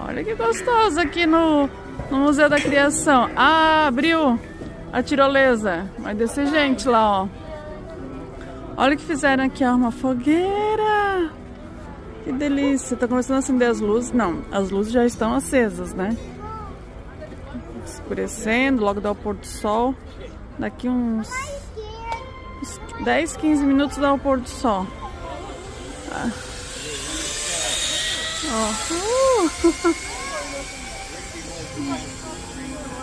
Olha que gostoso aqui no Museu da Criação. Ah, abriu a tirolesa. Vai descer gente lá, ó. Olha o que fizeram aqui, ó. Uma fogueira. Que delícia. Tá começando a acender as luzes. Não, as luzes já estão acesas, né? Escurecendo, logo dá o pôr do sol. Daqui uns 10, 15 minutos dá o pôr do sol. Ah. Ó.